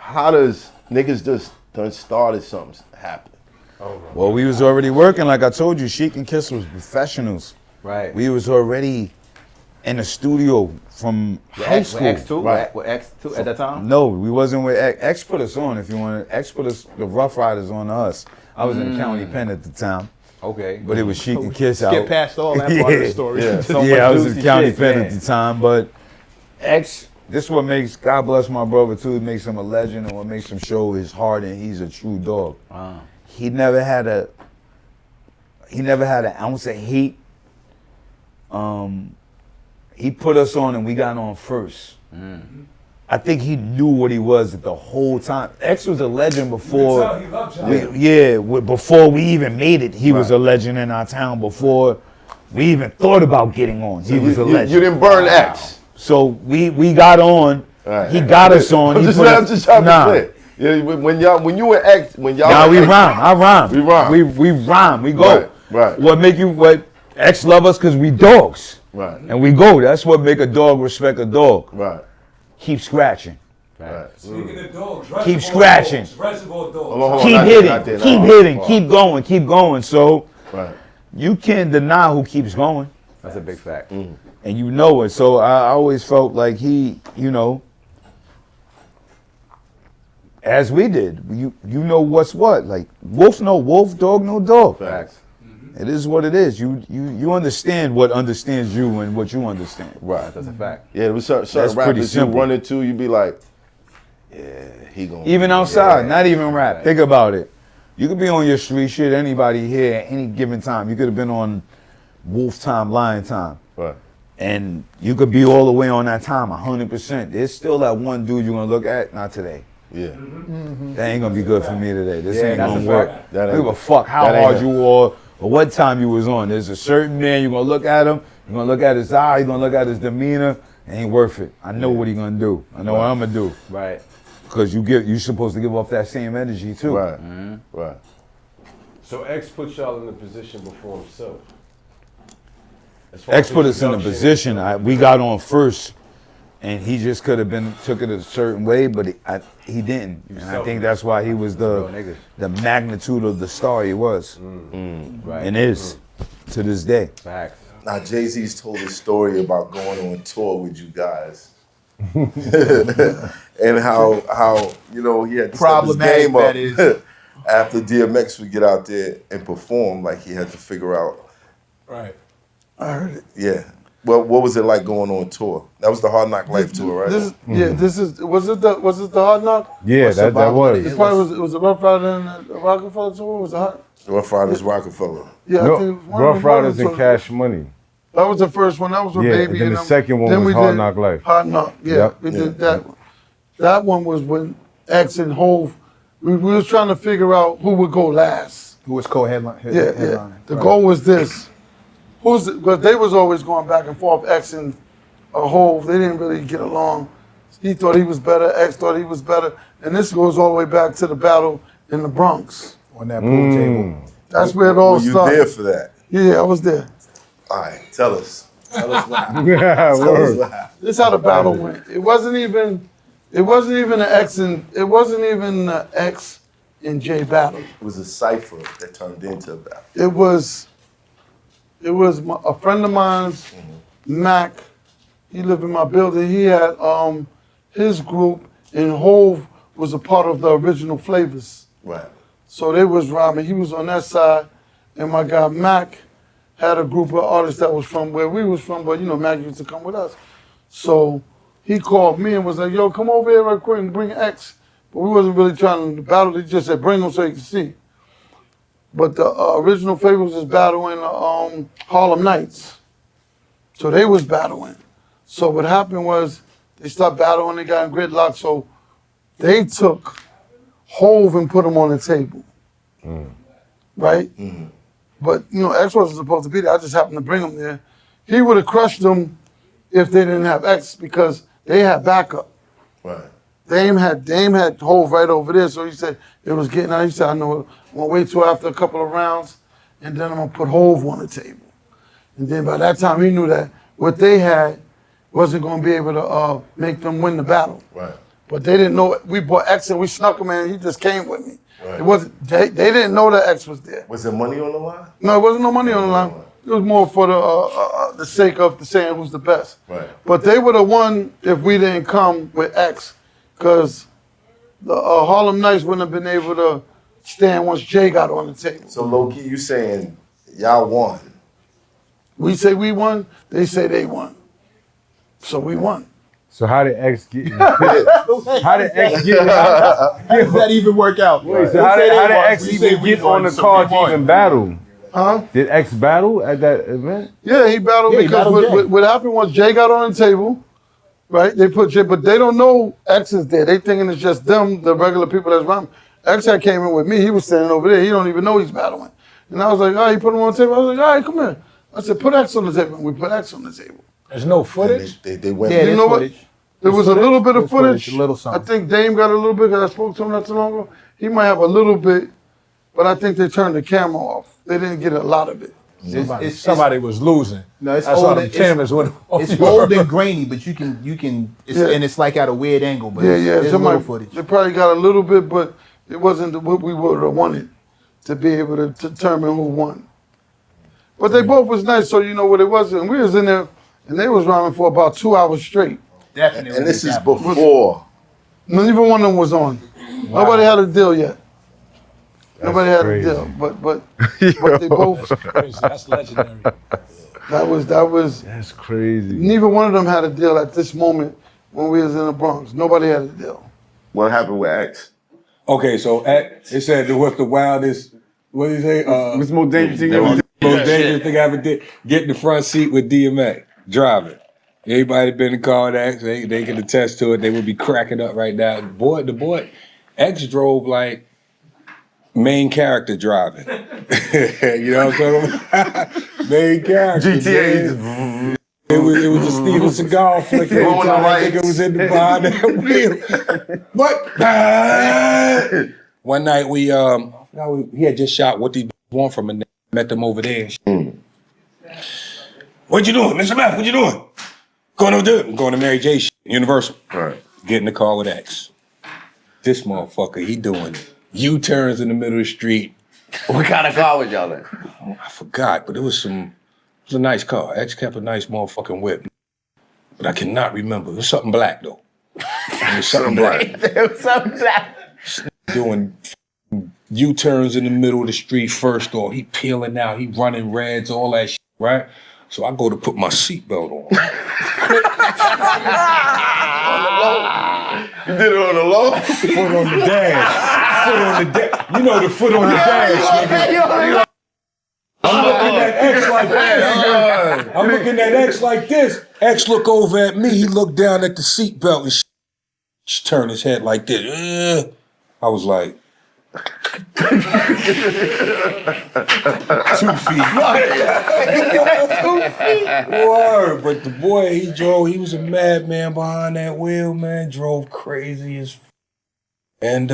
how does niggas just done started something happen? Well, we was already working, like I told you. Sheik and Kiss was professionals. Right. We was already in the studio from high school. With X2? Right. With X2 at that time? No, we wasn't with X. X put us on, if you want to. X put us, the Rough Riders on us. I was in the county pen at the time. Okay. But it was Sheik and Kiss out. Skip past all that part of the story. Yeah, I was in the county pen man. at the time. But X, this is what makes, God bless my brother too, it makes him a legend, and what makes him show his heart, and he's a true dog. He never had an ounce of hate. He put us on and we got on first. I think he knew what he was the whole time. X was a legend before. Before we even made it, he was a legend in our town. Before we even thought about getting on, he was a legend. You didn't burn X. So we got on. Right. He got us on. I'm just trying to play. Yeah, when you were X, when y'all. Nah, we rhyme. I rhyme. We rhyme. We rhyme. We go. Right. What X love us because we dogs. Right. And we go. That's what make a dog respect a dog. Right. Keep scratching. Right. Speaking of dogs, keep scratching. Reservoir dogs. Hold on, keep hitting. Keep hitting. Keep going. Keep going. So you can't deny who keeps going. That's a big fact. And you know it. So I always felt like he, as we did, you know what's what. Like wolf no wolf, dog no dog. Facts. It is what it is. You understand what understands you and what you understand. Right. That's a fact. Yeah, there was certain rappers you run into, you'd be like, yeah, he gonna. Even outside, not even rap. Think about it. You could be on your street shit, anybody here at any given time. You could have been on wolf time, lion time. Right. And you could be all the way on that time, 100%. There's still that one dude you're gonna look at, not today. Yeah. That ain't gonna be good for me today. This ain't that's gonna a work. fact. I don't give a fuck how hard you were or what time you was on. There's a certain man, you're gonna look at him, you're gonna look at his eye, you're gonna look at his demeanor. It ain't worth it. I know what he gonna do. I know what I'm gonna do. Right. Because you're supposed to give off that same energy too. Right. Right. So X put y'all in the position before himself. X put us in a position. We got on first, and he just could have took it a certain way, but he didn't. And I think that's why he was the magnitude of the star he was, and is to this day. Facts. Now Jay-Z's told a story about going on tour with you guys, and how he had to problematic step his game that up is. after DMX would get out there and perform. Like he had to figure out. Right. I heard it. Yeah. Well, what was it like going on tour? That was the Hard Knock Life tour, right? Was it the Hard Knock? Yeah, that was. It was the Rough Rider and the Rockefeller tour. Was it Rough Riders Rockefeller. Yeah, I think it was Rough Riders and Cash Money. That was the first one. That was with Baby. And then the second one was Hard Knock Life. Hard Knock, we did that one. That one was when X and Hov, we was trying to figure out who would go last. Who was co-headline? The goal was this. Because they was always going back and forth, X and Hov. They didn't really get along. He thought he was better. X thought he was better. And this goes all the way back to the battle in the Bronx. On that pool table. That's where it all started. Were you there for that? Yeah, I was there. All right, tell us. Tell us what This is how the battle went. It wasn't even an X and J battle. It was a cipher that turned into a battle. It was a friend of mine's, Mac. He lived in my building. He had his group, and Hov was a part of the original Flavors. Right. So they was rhyming. He was on that side, and my guy Mac had a group of artists that was from where we was from, but Mac used to come with us. So he called me and was like, "Yo, come over here real quick and bring X." But we wasn't really trying to battle. He just said, "Bring him so you can see." But the original Flavors was battling Harlem Nights. So they was battling. So what happened was they stopped battling, they got in gridlock, so they took Hov and put him on the table. Right? But, X wasn't supposed to be there. I just happened to bring him there. He would have crushed them if they didn't have X because they had backup. Right. Dame had Hov right over there, so he said it was getting out. He said, "I know, I'm gonna wait till after a couple of rounds, and then I'm gonna put Hov on the table." And then by that time, he knew that what they had wasn't gonna be able to make them win the battle. Right. But they didn't know we bought X and we snuck him in. He just came with me. It wasn't. They didn't know that X was there. Was there money on the line? No, it wasn't no money on the line. It was more for the sake of the saying who's the best. Right. But they would have won if we didn't come with X, because the Harlem Nights wouldn't have been able to stand once Jay got on the table. So low key, you saying y'all won? We say we won. They say they won. So we won. So how did X get? How did X get? How does that even work out? Wait, so how did X even get on the card to even battle? Huh? Did X battle at that event? Yeah, he battled because what happened was Jay got on the table, right? They put Jay, but they don't know X is there. They thinking it's just them, the regular people that's around. X had came in with me. He was standing over there. He don't even know he's battling. And I was like, all right, he put him on the table. I was like, all right, come here. I said, put X on the table. And we put X on the table. There's no footage. They went. Yeah, You there's know what? footage. There was a little bit of footage. A little I something. think Dame got a little bit because I spoke to him not too long ago. He might have a little bit, but I think they turned the camera off. They didn't get a lot of it. Somebody was losing. No, it's I saw old. them cameras went off. It's old and grainy, but you can. It's, Yeah. and it's like at a weird angle. But Yeah, it's, yeah. there's little Somebody, footage. they probably got a little bit, but it wasn't what we would have wanted to be able to determine who won. But they both was nice, so you know what it was. And we was in there, and they was rhyming for about 2 hours straight. Definitely. And this is before. Neither one of them was on. Nobody had a deal yet. Nobody had crazy. a deal, but they both. That's legendary. That was. That's crazy. Neither one of them had a deal at this moment when we was in the Bronx. Nobody had a deal. What happened with X? Okay, so it said it was the wildest. What did he say? What's the most dangerous thing you ever did? Most dangerous thing I ever did. Get in the front seat with DMX, driving. Anybody been in the car with X, they can attest to it. They would be cracking up right now. The boy, X drove like main character driving. You know what I'm talking about? Main character. GTA. It was a Steven Seagal flick every Rolling time the I think it was in the behind that wheel. What? One night he had just shot What These Want From a met them over there. What you doing, Mr. Math? What you doing? Going over there. I'm going to Mary J. Universal. Right. Get in the car with X. This motherfucker, he doing U-turns in the middle of the street. What kind of car was y'all in? I forgot, but it was a nice car. X kept a nice motherfucking whip. But I cannot remember. It was something black, though. It was something black. Doing U-turns in the middle of the street first off. He peeling out. He running reds, all that shit, right? So I go to put my seatbelt on. You did it on the low? Foot on the dash. Foot on the dash. You know the foot on the dash, nigga. I'm looking at X like this. I'm looking at X like this. X look over at me. He looked down at the seatbelt and just turned his head like this. I was like, 2 feet. Word. But the boy, he was a madman behind that wheel, man. Drove crazy as and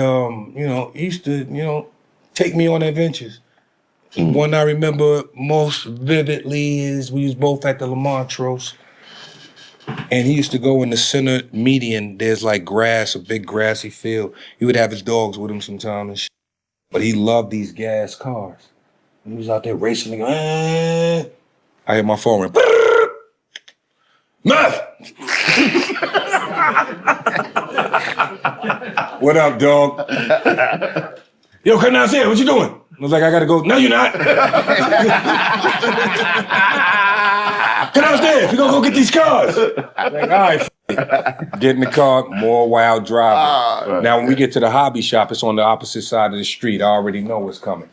he used to, take me on adventures. One I remember most vividly is we was both at the Lamontros. And he used to go in the center median. There's like grass, a big grassy field. He would have his dogs with him sometimes and shit. But he loved these gas cars. He was out there racing. I hear my phone ring. Muff! What up, dog? Yo, come downstairs. What you doing? I was like, I gotta go. No, you're not. Come downstairs. We gonna go get these cars. I'm like, all right. Get in the car, more wild driving. Now, when we get to the hobby shop, it's on the opposite side of the street. I already know what's coming.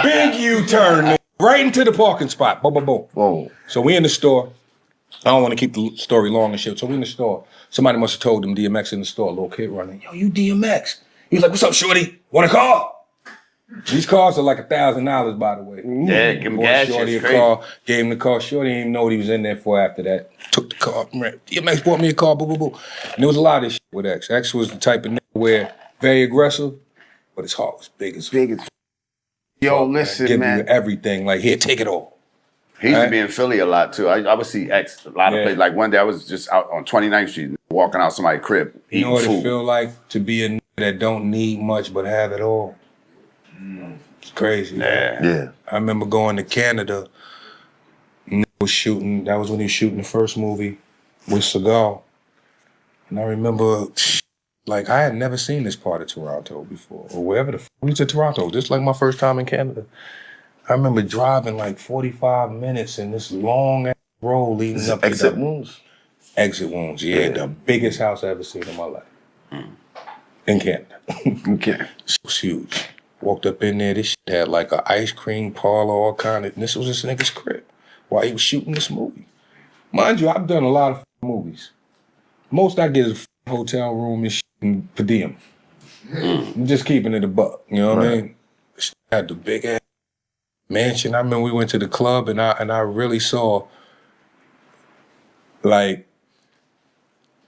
Big U-turn, right into the parking spot. Boom, boom, boom. Whoa. So we in the store. I don't want to keep the story long and shit. So we in the store. Somebody must have told them DMX in the store. A little kid running. Yo, you DMX. He's like, what's up, shorty? Want a car? These cars are like $1,000, by the way. Yeah, give him Bought gas. Shorty a It's crazy. car. Gave him the car. Shorty didn't even know what he was in there for after that. Took the car. DMX bought me a car. Boo, boo, boo. And there was a lot of shit with X. X was the type of nigga where very aggressive, but his heart was big as fuck. Yo, Man, listen, give man. you everything. Like, here, take it all. He used to be in Philly a lot too. I would see X a lot of Yeah. places. Like one day I was just out on 29th Street walking out somebody's crib You eating know what food. it feel like to be a nigga that don't need much but have it all? It's crazy. Man. Yeah. Yeah. I remember going to Canada. Nigga was shooting. That was when he was shooting the first movie with Seagal. And I remember, like, I had never seen this part of Toronto before, or wherever the we was in Toronto. Just like my first time in Canada. I remember driving like 45 minutes in this long ass road leading up to Exit the wounds. Exit wounds. Yeah, the biggest house I ever seen in my life. In Canada. Okay. It was huge. Walked up in there, this shit had like an ice cream parlor, all kind of, and this was this nigga's crib while he was shooting this movie. Mind you, I've done a lot of movies. Most I get is a hotel room and shit and per diem. I'm just keeping it a buck, you know what I mean? This had the big ass mansion. I remember we went to the club and I really saw like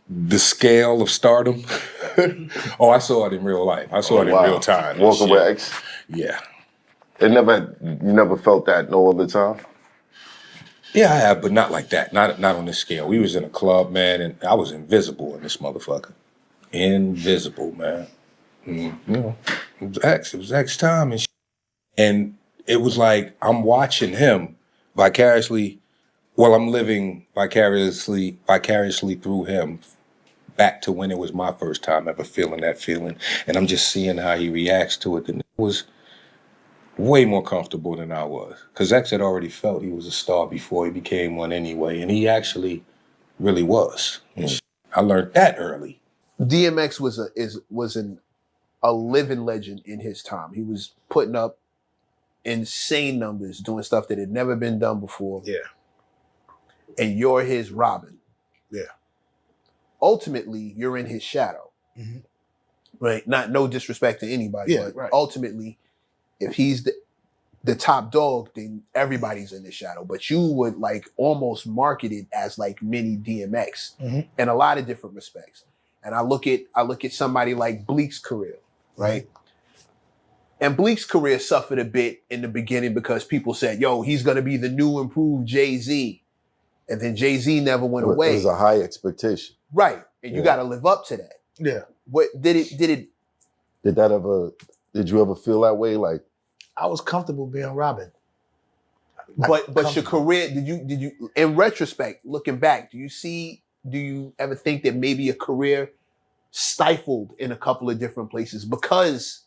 the scale of stardom. Oh, I saw it in real life. I saw it in real time. Walking with X. Yeah. You never felt that no other time? Yeah, I have, but not like that. Not on this scale. We was in a club, man, and I was invisible in this motherfucker. Invisible, man. You know, it was X time and shit. And it was like I'm watching him vicariously. Well, I'm living vicariously through him back to when it was my first time ever feeling that feeling. And I'm just seeing how he reacts to it. And it was way more comfortable than I was. Because X had already felt he was a star before he became one anyway. And he actually really was. And I learned that early. DMX was a living legend in his time. He was putting up insane numbers, doing stuff that had never been done before. Yeah. And you're his Robin. Yeah. Ultimately, you're in his shadow. Mhm. Right? No disrespect to anybody, Yeah, but right. ultimately, if he's the top dog, then everybody's in the shadow. But you would like almost market it as like mini DMX Mhm. in a lot of different respects. And I look at somebody like Bleek's career, right? And Bleek's career suffered a bit in the beginning because people said, yo, he's gonna be the new improved Jay-Z. And then Jay-Z never went It away. was a high expectation. Right. And you Yeah. gotta live up to that. Yeah. What did it Did you ever feel that way? Like, I was comfortable being Robin. but your career, did you in retrospect, looking back, do you ever think that maybe your career stifled in a couple of different places because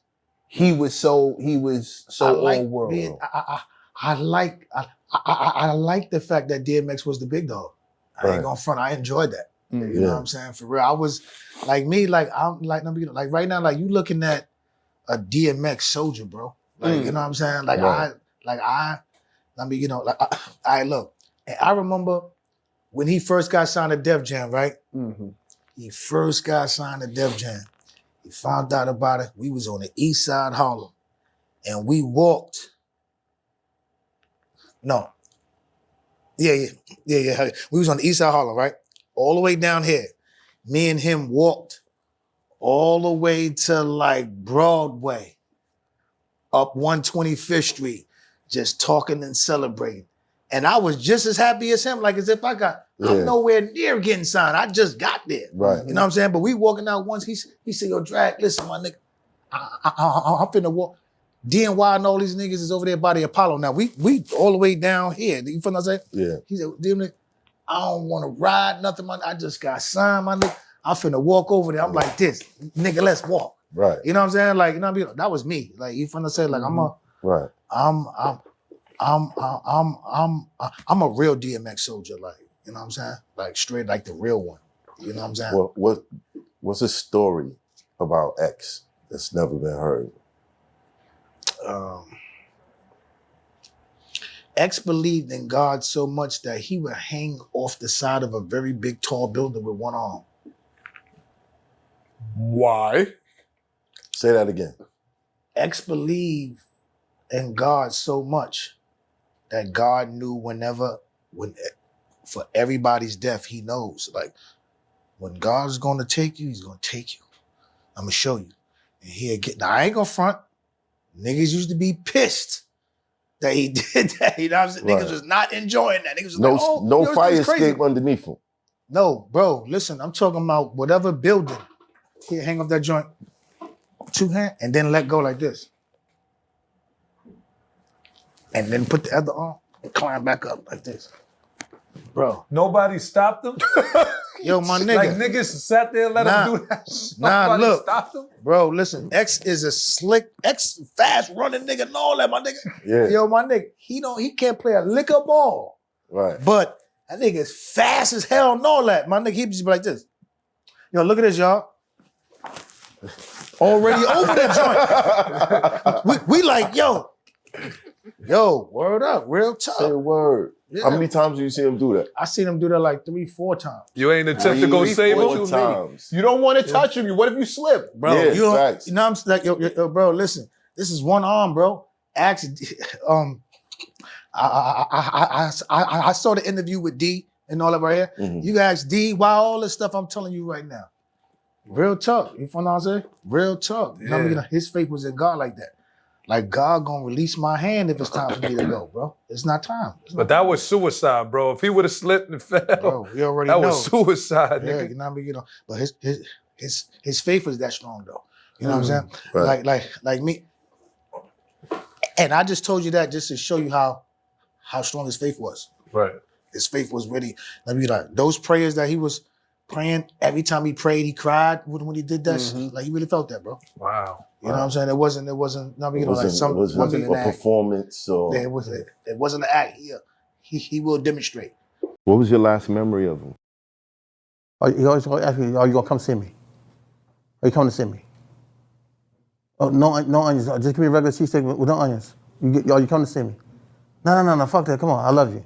he was so all world? I like the fact that DMX was the big dog. I Right. ain't gonna front. I enjoyed that. You know Yeah. what I'm saying? For real. I was like me, like I'm like right now, like you looking at a DMX soldier, bro. Like, you know what I'm saying? Like Right. I look. And I remember when he first got signed to Def Jam, right? Mm-hmm. He first got signed to Def Jam. He found out about it. We was on the east side Harlem. And we walked. No. Yeah. We was on the east side Harlem, right? All the way down here. Me and him walked all the way to like Broadway, up 125th Street, just talking and celebrating. And I was just as happy as him, like as if I'm nowhere near getting signed. I just got there. right. You know what I'm saying? But we walking out once, he said, yo, Drag, listen, my nigga, I'm finna walk. DNY and all these niggas is over there by the Apollo. Now, we all the way down here. You feel what I'm saying? Yeah. He said, damn nigga, I don't want to ride nothing, man. I just got signed, my nigga. I'm finna walk over there. I'm like this, nigga, let's walk. Right. You know what I'm saying? Like, you know what I mean? That was me. Like, you finna say, like, Right. I'm a real DMX soldier, like, you know what I'm saying? Like straight, like the real one. You know what I'm saying? What's a story about X that's never been heard? X believed in God so much that he would hang off the side of a very big, tall building with one arm. Why? Say that again. X believed in God so much that God knew when for everybody's death, he knows. Like, when God's gonna take you, he's gonna take you. I'm gonna show you. And now I ain't gonna front. Niggas used to be pissed that he did that. You know what I'm saying? Right. Niggas was not enjoying that. Niggas was No, like, oh, no yo, fire this is crazy. escape underneath him. No, bro, listen, I'm talking about whatever building. Here, hang up that joint. 2 hand, and then let go like this. And then put the other arm and climb back up like this. Bro. Nobody stopped him? Yo, my nigga. Like niggas sat there and let him do that. Nobody look. stopped him? Bro, listen, X is a slick, X fast running nigga and all that, my nigga. Yeah. Yo, my nigga, he can't play a lick of ball. Right. But that nigga is fast as hell and all that. My nigga, he just be like this. Yo, look at this, y'all. Already over that joint. we like, yo, word up, real Say tough. a word. Yeah. How many times do you see him do that? I seen him do that like 3-4 times. You ain't attempt to go save him? 4 times. You don't want to touch him. What if you slip? Bro, Yeah, you don't, facts. you know what I'm saying? Like, yo, bro, listen, this is one arm, bro. Ask, I saw the interview with D and all that right here. Mhm. You guys, D, why all this stuff I'm telling you right now? Real talk. You know what I'm saying? Real talk. You know what I mean? His faith was in God like that. Like, God gonna release my hand if it's time for me to go, bro. It's not time. But that was suicide, bro. If he would have slipped and fell, Bro, you already that know. was suicide, Yeah, nigga. you know what I mean? You know, but his faith was that strong though. You know what I'm saying? Right. Like me. And I just told you that just to show you how strong his faith was. Right. His faith was really, let me like those prayers that he was praying, every time he prayed, he cried when he did that shit. Like he really felt that, bro. Wow. You know what I'm saying? It wasn't, no, you know, like some it wasn't an a act. performance or Yeah, it wasn't an act. He will demonstrate. what was your last memory of him? You always ask me, are you gonna come see me? Are you coming to see me? Oh, no onions. Just give me a regular cheesesteak with no onions. Are you coming to see me? No, fuck that. Come on, I love you.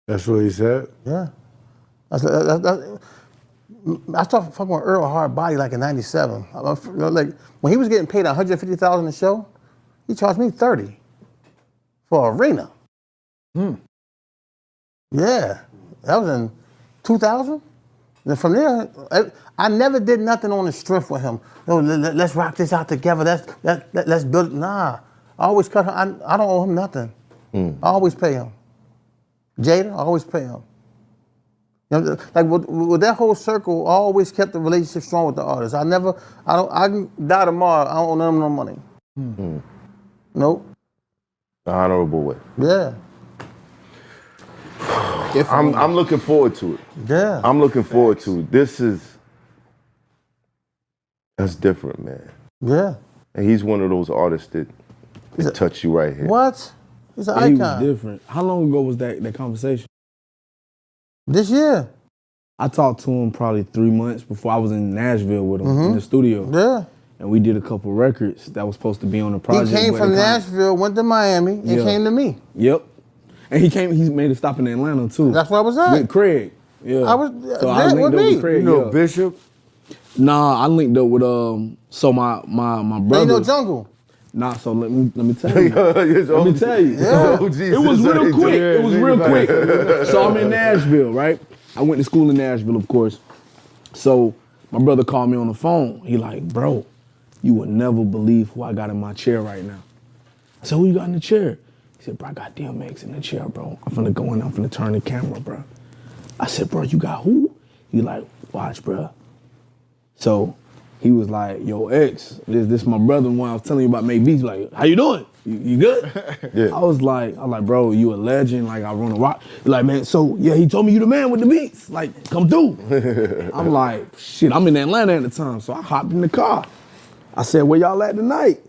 That's what he said? Yeah. I started fucking with Earl Hard Body like in '97. Like when he was getting paid $150,000 a show, he charged me $30 for arena. Yeah, that was in 2000. And from there, I never did nothing on the strength with him. No, let's rock this out together. Let's build it. Nah, I always cut him. I don't owe him nothing. I always pay him. Jada, I always pay him. You know, like with that whole circle, I always kept the relationship strong with the artists. I can die tomorrow, I don't owe them no money. Nope. The honorable way. Yeah. I'm looking forward to it. Yeah. I'm looking forward to it. That's different, man. Yeah. And he's one of those artists that touch you right here. What? He's an He icon. was different. How long ago was that conversation? This year. I talked to him probably 3 months before I was in Nashville with him in the studio. Yeah. And we did a couple records that was supposed to be on the project. He came but from it kinda- Nashville, went to Miami, and Yeah. came to me. Yep. And he made a stop in Atlanta too. That's where I was at. With Craig. Yeah. I was so I there linked with up me. with Craig. You know yeah. Bishop? Nah, I linked up with so my brother. Ain't no jungle. Nah, so let me tell you. Let Let me tell you. It was real quick. It was real quick. So I'm in Nashville, right? I went to school in Nashville, of course. So my brother called me on the phone. He like, bro, you would never believe who I got in my chair right now. I said, who you got in the chair? He said, bro, I got DMX in the chair, bro. I'm finna go in, I'm finna turn the camera, bro. I said, bro, you got who? He like, watch, bro. So he was like, yo, X, this my brother, one I was telling you about Make Beats. Like, how you doing? You good? Yeah. I was like, bro, you a legend. Like, I run a rock. He like, man, so yeah, he told me you the man with the beats. Like, come through. I'm like, shit, I'm in Atlanta at the time. So I hopped in the car. I said, where y'all at tonight?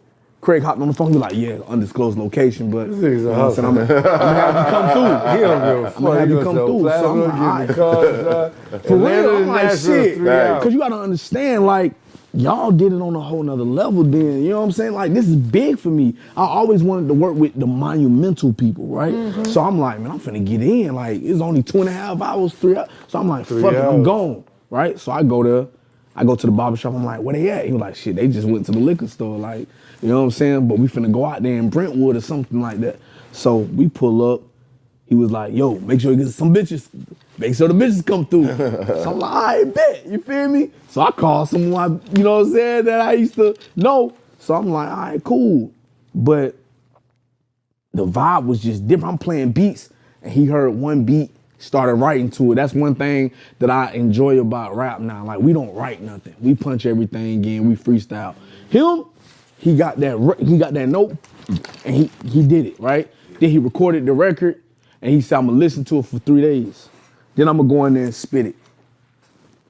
Craig hopped on the phone. He like, yeah, undisclosed location, but nigga's a I said, I'm gonna have you come through. He don't give a fuck. I'm gonna have you come through. So I'm like, all right. For real, I'm like, shit. Because you gotta understand, like, y'all did it on a whole nother level then. You know what I'm saying? Like, this is big for me. I always wanted to work with the monumental people, right? So I'm like, man, I'm finna get in. Like, it's only 2.5 hours, 3 hours. So I'm like, fuck it, I'm gone, right? So I go there. I go to the barbershop. I'm like, where they at? He was like, shit, they just went to the liquor store. Like, you know what I'm saying? But we finna go out there in Brentwood or something like that. So we pull up. He was like, yo, make sure you get some bitches. Make sure the bitches come through. So I'm like, all right, bet. You feel me? So I called someone, you know what I'm saying, that I used to know. So I'm like, all right, cool. But the vibe was just different. I'm playing beats, and he heard one beat, started writing to it. That's one thing that I enjoy about rap now. Like, we don't write nothing. We punch everything in, we freestyle. Him, he got that note, and he did it, right? Then he recorded the record, and he said, I'm gonna listen to it for 3 days. Then I'm gonna go in there and spit it.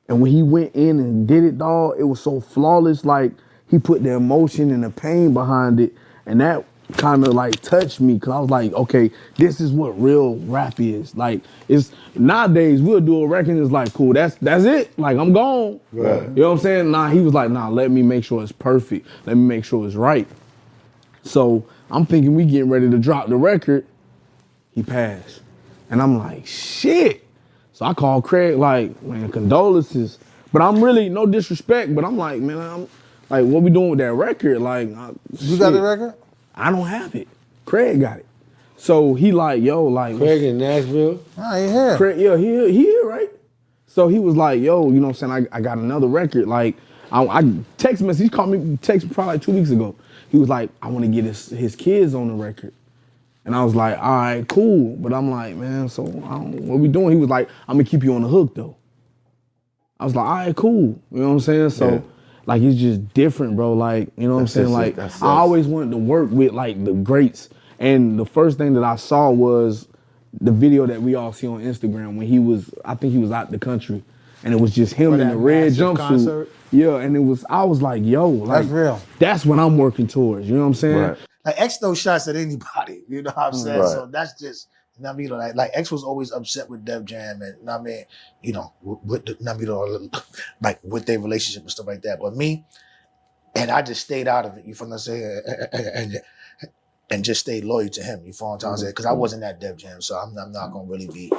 And when he went in and did it, dog, it was so flawless. Like, he put the emotion and the pain behind it, and that kind of like touched me, because I was like, okay, this is what real rap is. Like, it's nowadays we'll do a record and it's like, cool, that's it. Like, I'm gone. Right. You know what I'm saying? Nah, he was like, nah, let me make sure it's perfect. Let me make sure it's right. So I'm thinking we getting ready to drop the record. He passed. And I'm like, shit. So I called Craig, like, man, condolences. But I'm really, no disrespect, but I'm like, man, I'm like, what we doing with that record? Like, You got the record? I don't have it. Craig got it. So he like, yo, like. Craig in Nashville? Oh, he here. Craig, yeah, he here, right? So he was like, yo, you know what I'm saying? I got another record. Like, I text message, he called me, text me probably like 2 weeks ago. He was like, I want to get his kids on the record. And I was like, all right, cool. But I'm like, man, so what we doing? He was like, I'm gonna keep you on the hook though. I was like, all right, cool. You know what I'm saying? So, Yeah. like, it's just different, bro. Like, you know what I'm saying? Like, I always wanted to work with like the greats. And the first thing that I saw was the video that we all see on Instagram when I think he was out the country. And it was just him in the red jumpsuit. Concert? Yeah, and I was like, yo, like, That's real. That's what I'm working towards. You know what I'm saying? Right. Like X throws shots at anybody, you know what I'm saying? Right. So that's just, you know what I mean? Like X was always upset with Def Jam and, you know what I mean? You know, with the, you know what I mean? Like with their relationship and stuff like that. But me, and I just stayed out of it, you feel what I'm saying? And just stayed loyal to him, you feel what I'm saying? Because I wasn't at Def Jam, so I'm not gonna really be,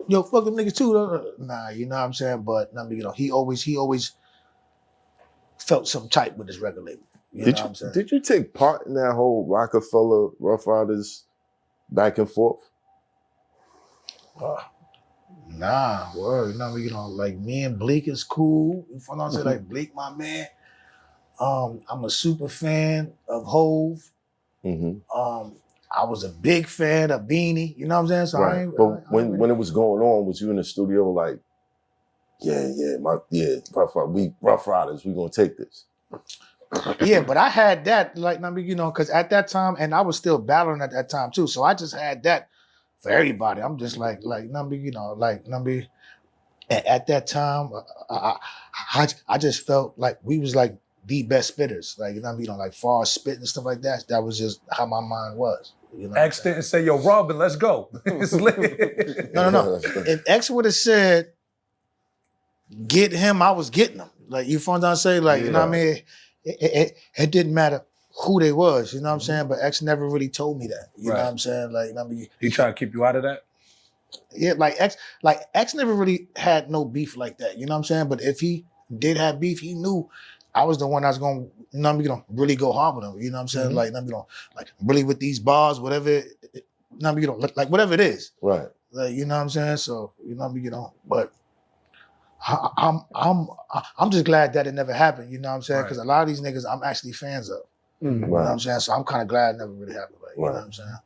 yo, fuck them niggas too. Nah, you know what I'm saying? But, you know, he always felt some type with his record label. You know what I'm saying? Did you take part in that whole Rockefeller Rough Riders back and forth? Nah, word. You know, like me and Bleak is cool. You know what I'm saying? Like Bleak, my man. I'm a super fan of Hove. Mm-hmm. I was a big fan of Beanie. You know what I'm saying? So Right. But when it was going on, was you in the studio like, Rough Riders, we gonna take this? yeah, but I had that, like, you know, because at that time, and I was still battling at that time too. So I just had that for everybody. I'm just like, you know, at that time, I just felt like we was like the best spitters. Like, you know, like far as spit and stuff like that. That was just how my mind was. You know, X didn't say, yo, Robin, let's go. It's lit. No. If X would have said, get him, I was getting him. Like, you feel what I'm saying? Like, you know what I mean? It didn't matter who they was, you know what I'm saying? But X never really told me that. You know what I'm saying? Like, you know what I mean? He trying to keep you out of that? Yeah, like X never really had no beef like that, you know what I'm saying? But if he did have beef, he knew I was the one that's gonna, you know what I mean, really go hard with him. You know what I'm saying? Like, you know, like really with these bars, whatever, you know what I mean, like whatever it is. Right. Like, you know what I'm saying? So, you know what I mean, you know, but I'm just glad that it never happened, you know what I'm saying? Because a lot of these niggas I'm actually fans of. You know what I'm saying? So I'm kind of glad it never really happened. Like, you know what I'm saying?